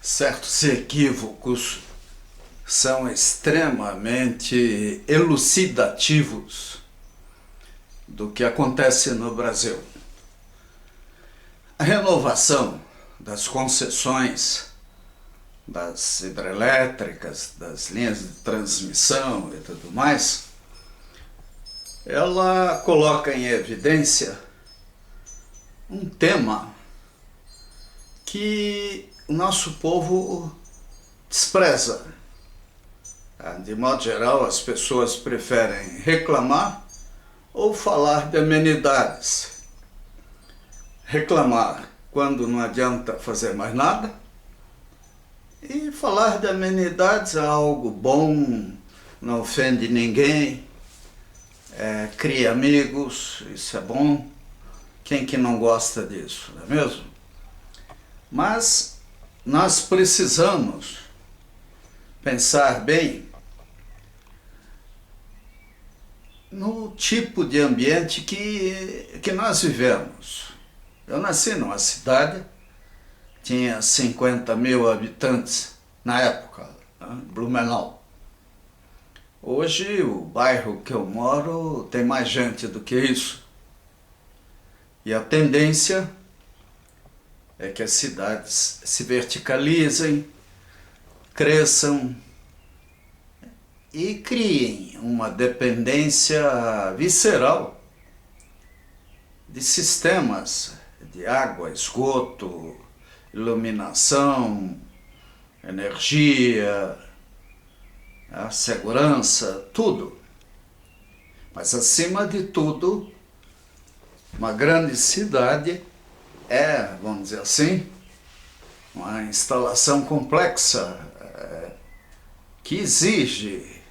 Certos equívocos são extremamente elucidativos do que acontece no Brasil. A renovação das concessões das hidrelétricas, das linhas de transmissão e tudo mais, ela coloca em evidência um tema que o nosso povo despreza. De modo geral, as pessoas preferem reclamar ou falar de amenidades. Reclamar quando não adianta fazer mais nada, e falar de amenidades é algo bom, não ofende ninguém, cria amigos, isso é bom. Quem que não gosta disso, não é mesmo? Mas nós precisamos pensar bem no tipo de ambiente que nós vivemos. Eu nasci numa cidade, tinha 50 mil habitantes na época, Blumenau. Hoje o bairro que eu moro tem mais gente do que isso. E a tendência é que as cidades se verticalizem, cresçam e criem uma dependência visceral de sistemas de água, esgoto, iluminação, energia, a segurança, tudo. Mas acima de tudo, uma grande cidade vamos dizer assim, uma instalação complexa que exige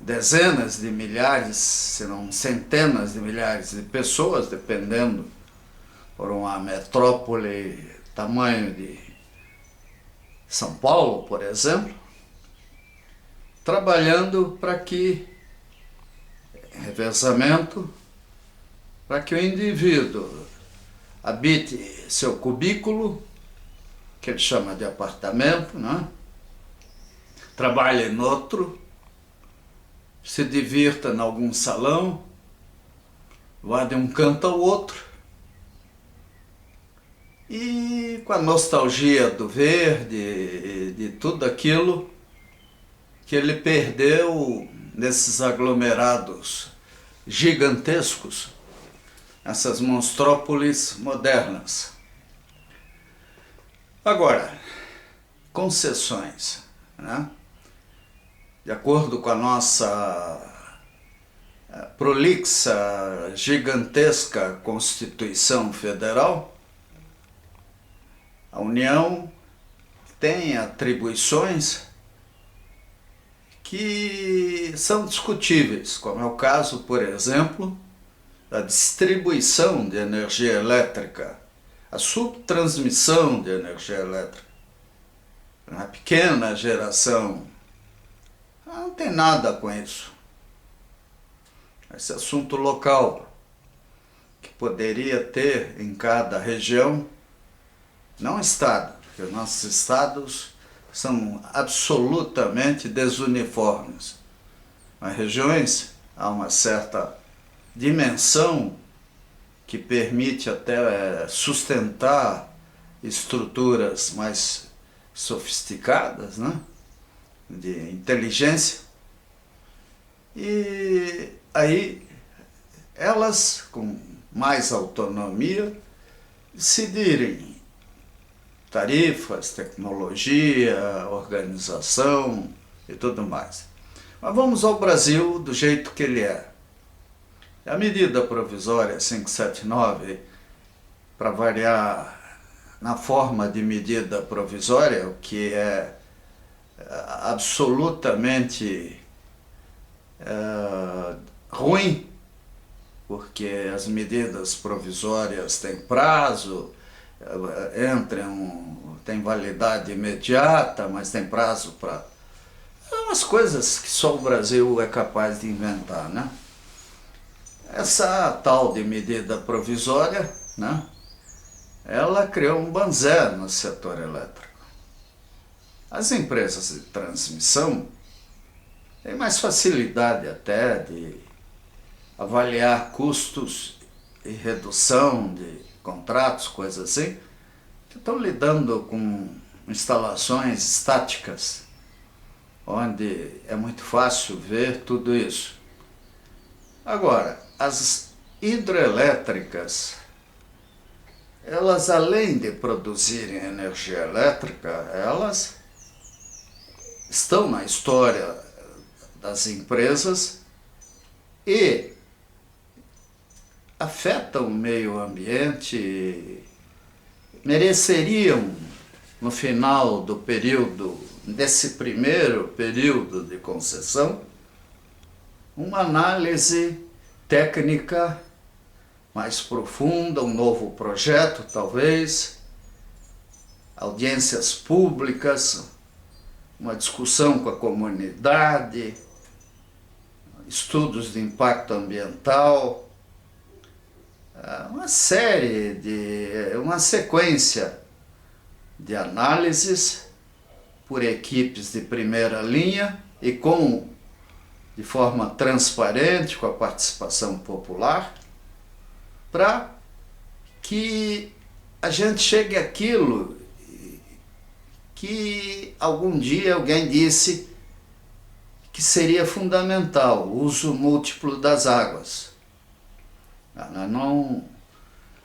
dezenas de milhares, se não centenas de milhares de pessoas, dependendo por uma metrópole tamanho de São Paulo, por exemplo, trabalhando para que revezamento, para que o indivíduo habite seu cubículo, que ele chama de apartamento, né? Trabalhe em outro, se divirta em algum salão, vá de um canto ao outro, e com a nostalgia do verde, de tudo aquilo que ele perdeu nesses aglomerados gigantescos, essas monstrópolis modernas. Agora, concessões, né? De acordo com a nossa prolixa, gigantesca Constituição Federal, a União tem atribuições que são discutíveis, como é o caso, por exemplo, da distribuição de energia elétrica, a subtransmissão de energia elétrica, uma pequena geração. Não tem nada com isso. Esse assunto local, que poderia ter em cada região, não estado, porque nossos estados são absolutamente desuniformes. Nas regiões há uma certa dimensão que permite até sustentar estruturas mais sofisticadas, né? De inteligência, e aí elas, com mais autonomia, decidirem tarifas, tecnologia, organização e tudo mais. Mas vamos ao Brasil do jeito que ele é. A medida provisória 579, para variar na forma de medida provisória, o que é absolutamente ruim, porque as medidas provisórias têm prazo, tem validade imediata, mas tem prazo para... umas coisas que só o Brasil é capaz de inventar, né? Essa tal de medida provisória, né, ela criou um banzé no setor elétrico. As empresas de transmissão têm mais facilidade até de avaliar custos e redução de contratos, coisas assim, que estão lidando com instalações estáticas, onde é muito fácil ver tudo isso. Agora, as hidrelétricas, elas além de produzirem energia elétrica, elas estão na história das empresas e afetam o meio ambiente, mereceriam, no final do período, desse primeiro período de concessão, uma análise técnica mais profunda, um novo projeto talvez, audiências públicas, uma discussão com a comunidade, estudos de impacto ambiental, uma sequência de análises por equipes de primeira linha e de forma transparente, com a participação popular, para que a gente chegue àquilo que algum dia alguém disse que seria fundamental, o uso múltiplo das águas.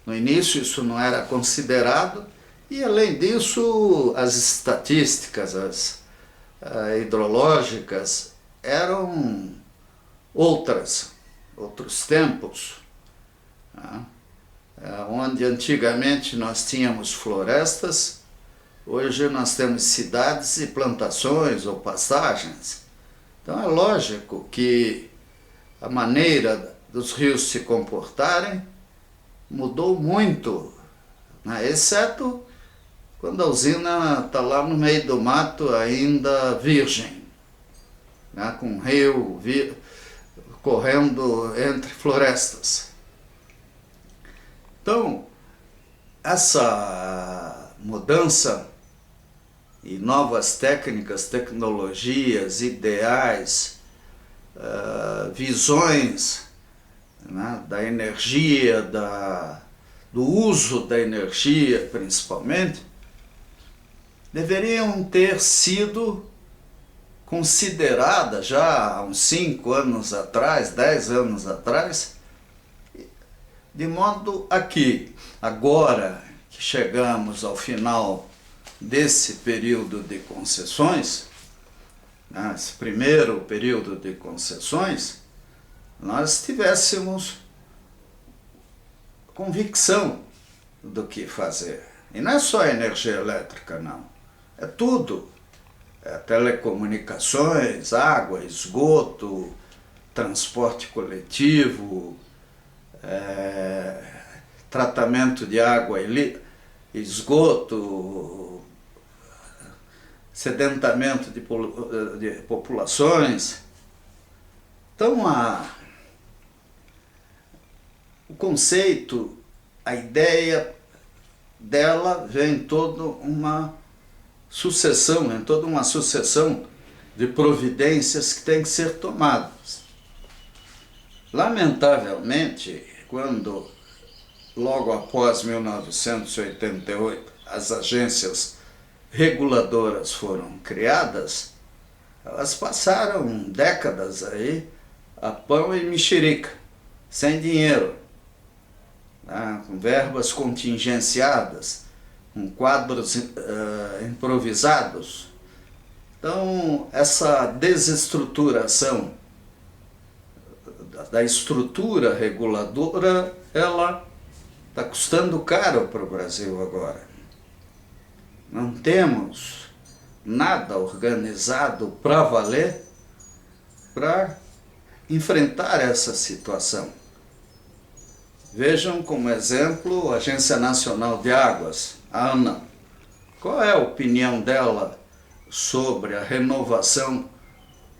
No início isso não era considerado, e além disso as estatísticas, as hidrológicas, eram outros tempos, onde antigamente nós tínhamos florestas, hoje nós temos cidades e plantações ou pastagens. Então é lógico que a maneira dos rios se comportarem mudou muito, exceto quando a usina está lá no meio do mato ainda virgem, com um rio correndo entre florestas. Então, essa mudança e novas técnicas, tecnologias, ideais, visões da energia, do uso da energia principalmente, deveriam ter sido consideradas já há uns 5 anos atrás, 10 anos atrás, de modo a que, agora que chegamos ao final desse período de concessões, esse primeiro período de concessões, nós tivéssemos convicção do que fazer. E não é só a energia elétrica, não. É tudo. É telecomunicações, água, esgoto, transporte coletivo, tratamento de água e esgoto, sedentamento de populações. Então, o conceito, a ideia dela vem toda uma sucessão de providências que têm que ser tomadas. Lamentavelmente, quando, logo após 1988, as agências reguladoras foram criadas, elas passaram décadas aí a pão e mexerica, sem dinheiro, com verbas contingenciadas, com quadros improvisados. Então, essa desestruturação da estrutura reguladora, ela está custando caro para o Brasil agora. Não temos nada organizado para valer para enfrentar essa situação. Vejam como exemplo a Agência Nacional de Águas, a ANA. Qual é a opinião dela sobre a renovação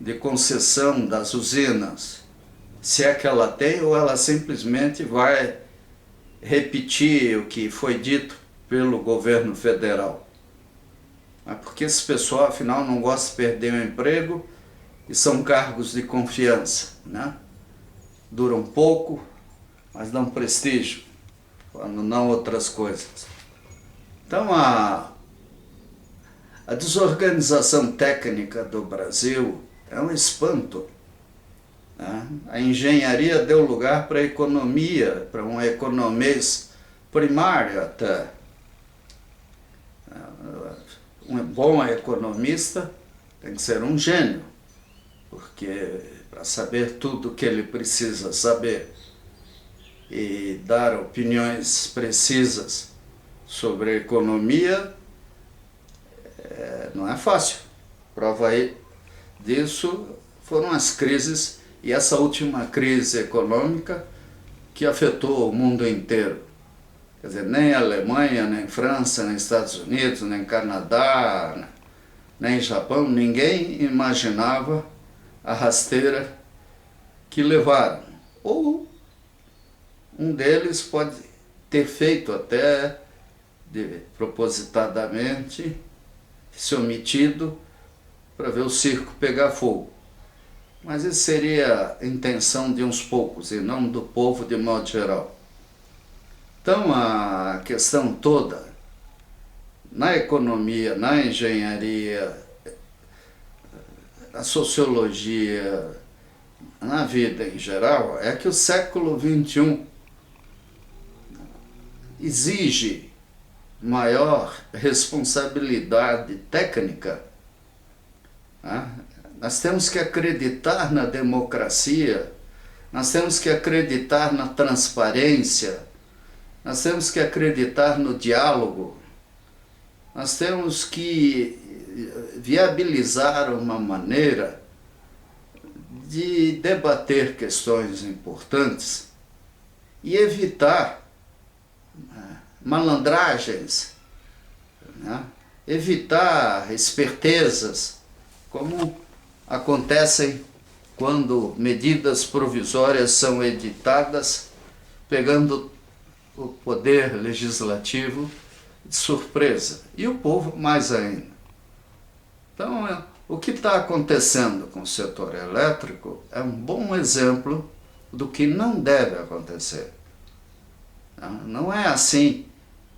de concessão das usinas? Se é que ela tem, ou ela simplesmente vai repetir o que foi dito pelo governo federal? Porque esse pessoal, afinal, não gosta de perder o emprego e são cargos de confiança, né? Duram pouco, mas dão prestígio, quando não outras coisas. Então, a desorganização técnica do Brasil é um espanto, né? A engenharia deu lugar para a economia, para um economês primário até. Um bom economista tem que ser um gênio, porque para saber tudo o que ele precisa saber e dar opiniões precisas sobre a economia, não é fácil. Prova aí disso foram as crises, e essa última crise econômica que afetou o mundo inteiro. Quer dizer, nem Alemanha, nem França, nem Estados Unidos, nem Canadá, nem Japão, ninguém imaginava a rasteira que levaram. Ou um deles pode ter feito até propositadamente, se omitido para ver o circo pegar fogo. Mas isso seria a intenção de uns poucos e não do povo de modo geral. Então a questão toda, na economia, na engenharia, na sociologia, na vida em geral, é que o século XXI exige maior responsabilidade técnica. Nós temos que acreditar na democracia, nós temos que acreditar na transparência, nós temos que acreditar no diálogo, nós temos que viabilizar uma maneira de debater questões importantes e evitar malandragens, né? Evitar espertezas, como acontecem quando medidas provisórias são editadas, pegando o poder legislativo de surpresa, e o povo mais ainda. Então, o que está acontecendo com o setor elétrico é um bom exemplo do que não deve acontecer. Não é assim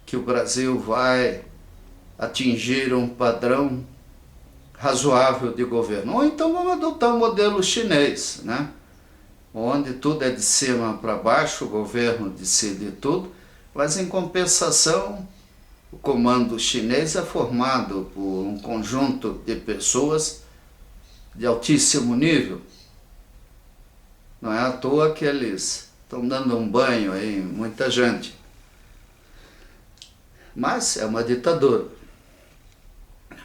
que o Brasil vai atingir um padrão razoável de governo. Ou então vamos adotar o modelo chinês, né? Onde tudo é de cima para baixo, o governo decide tudo, mas em compensação o comando chinês é formado por um conjunto de pessoas de altíssimo nível. Não é à toa que eles estão dando um banho aí em muita gente. Mas é uma ditadura.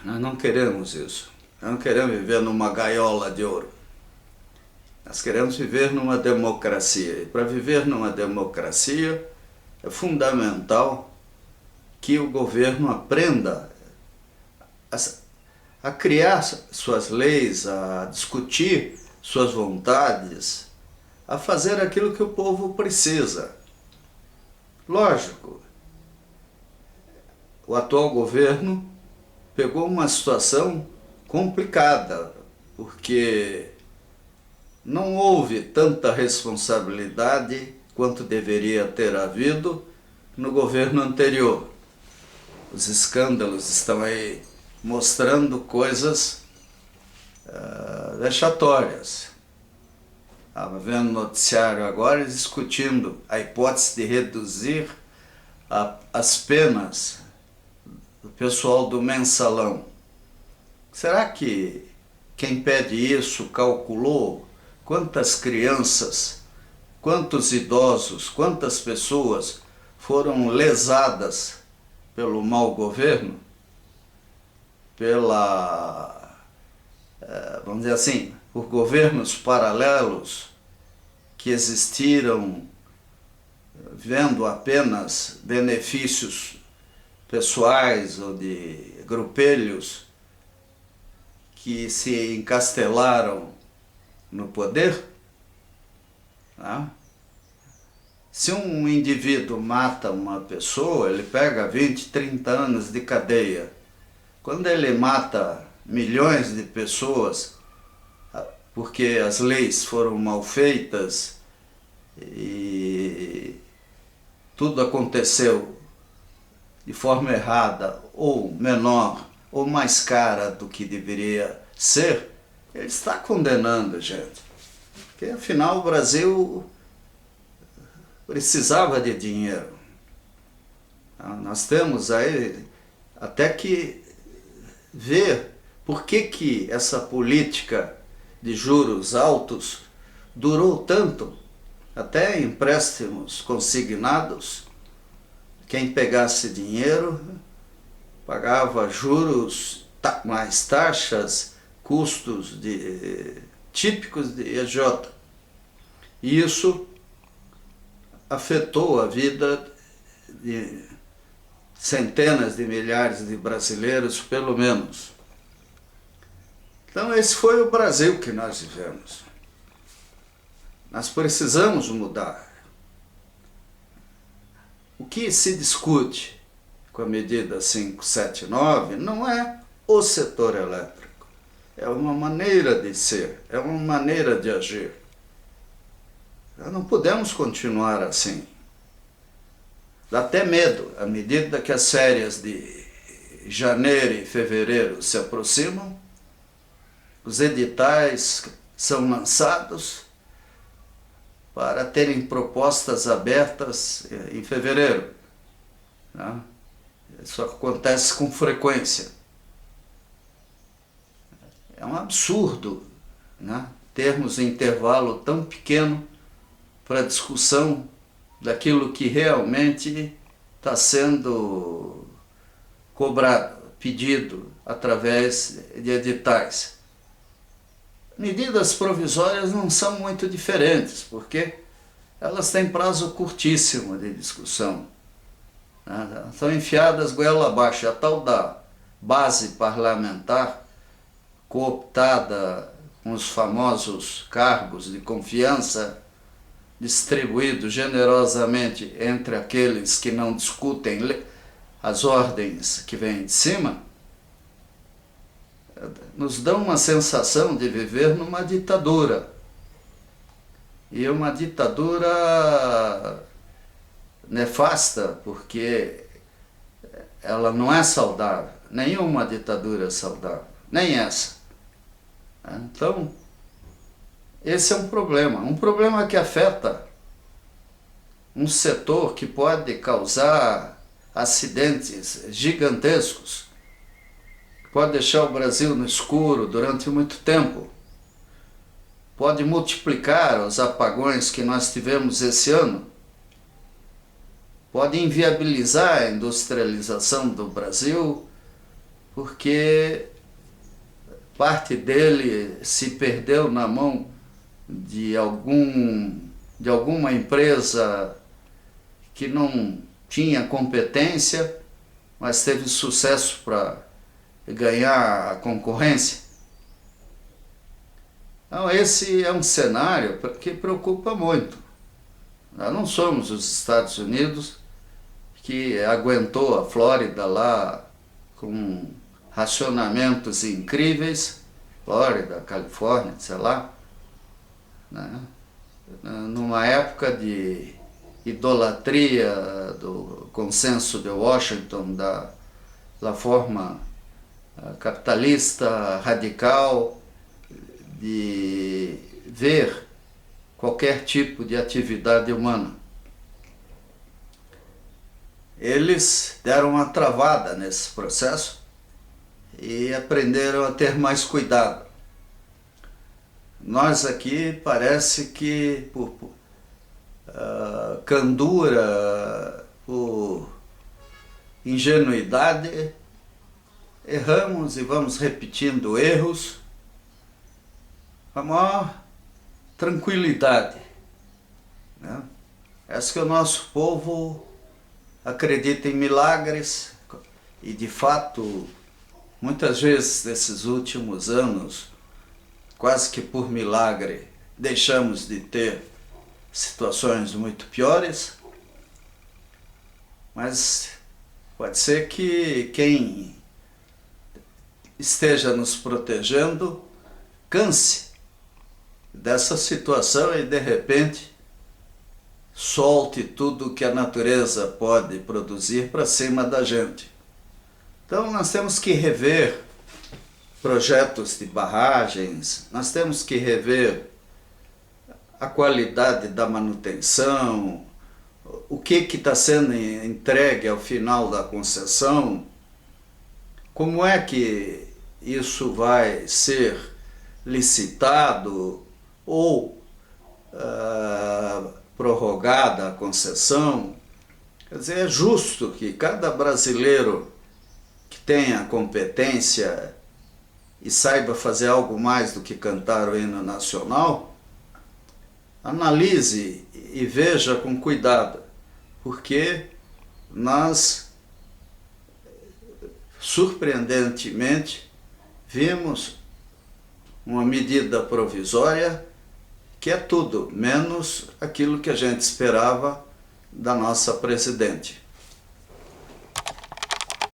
Nós não queremos isso. Nós não queremos viver numa gaiola de ouro. Nós queremos viver numa democracia. E para viver numa democracia é fundamental que o governo aprenda a criar suas leis, a discutir suas vontades, a fazer aquilo que o povo precisa. Lógico, o atual governo pegou uma situação complicada, porque não houve tanta responsabilidade quanto deveria ter havido no governo anterior. Os escândalos estão aí mostrando coisas vexatórias. Estava vendo noticiário agora discutindo a hipótese de reduzir as penas do pessoal do mensalão. Será que quem pede isso calculou quantas crianças, quantos idosos, quantas pessoas foram lesadas pelo mau governo, vamos dizer assim, por governos paralelos que existiram vendo apenas benefícios pessoais ou de grupelhos que se encastelaram no poder? Se um indivíduo mata uma pessoa, ele pega 20, 30 anos de cadeia. quando ele mata milhões de pessoas porque as leis foram mal feitas e tudo aconteceu de forma errada, ou menor, ou mais cara do que deveria ser, ele está condenando a gente. Porque afinal o Brasil precisava de dinheiro. Nós temos aí até que ver por que essa política de juros altos durou tanto. Até empréstimos consignados, quem pegasse dinheiro pagava juros, mais taxas, custos típicos de EJ. E isso afetou a vida de centenas de milhares de brasileiros, pelo menos. Então esse foi o Brasil que nós vivemos. Nós precisamos mudar. O que se discute com a medida 579 não é o setor elétrico. É uma maneira de ser, é uma maneira de agir. Nós não podemos continuar assim. Dá até medo, à medida que as férias de janeiro e fevereiro se aproximam, os editais são lançados para terem propostas abertas em fevereiro. Né? Isso acontece com frequência. É um absurdo, né? Termos um intervalo tão pequeno para discussão daquilo que realmente está sendo cobrado, pedido através de editais. Medidas provisórias não são muito diferentes, porque elas têm prazo curtíssimo de discussão. São enfiadas goela abaixo. A tal da base parlamentar, cooptada com os famosos cargos de confiança, distribuídos generosamente entre aqueles que não discutem as ordens que vêm de cima, nos dão uma sensação de viver numa ditadura. E uma ditadura nefasta, porque ela não é saudável. Nenhuma ditadura é saudável, nem essa. Então, esse é um problema que afeta um setor que pode causar acidentes gigantescos, pode deixar o Brasil no escuro durante muito tempo, pode multiplicar os apagões que nós tivemos esse ano, pode inviabilizar a industrialização do Brasil, porque parte dele se perdeu na mão de alguma empresa que não tinha competência, mas teve sucesso para ganhar a concorrência. Então esse é um cenário que preocupa muito. Nós não somos os Estados Unidos, que aguentou a Flórida lá com racionamentos incríveis, Flórida, Califórnia, sei lá, né? Numa época de idolatria do consenso de Washington, da forma capitalista radical de ver qualquer tipo de atividade humana. Eles deram uma travada nesse processo e aprenderam a ter mais cuidado. Nós aqui parece que por candura, por ingenuidade, erramos e vamos repetindo erros com a maior tranquilidade, né? Parece que o nosso povo acredita em milagres e, de fato, muitas vezes nesses últimos anos, quase que por milagre, deixamos de ter situações muito piores, mas pode ser que quem esteja nos protegendo, canse dessa situação e de repente solte tudo que a natureza pode produzir para cima da gente. Então nós temos que rever projetos de barragens, nós temos que rever a qualidade da manutenção, o que está sendo entregue ao final da concessão, como é que isso vai ser licitado ou prorrogada a concessão. Quer dizer, é justo que cada brasileiro que tenha competência e saiba fazer algo mais do que cantar o hino nacional, analise e veja com cuidado, porque nós, surpreendentemente, vimos uma medida provisória que é tudo menos aquilo que a gente esperava da nossa presidente.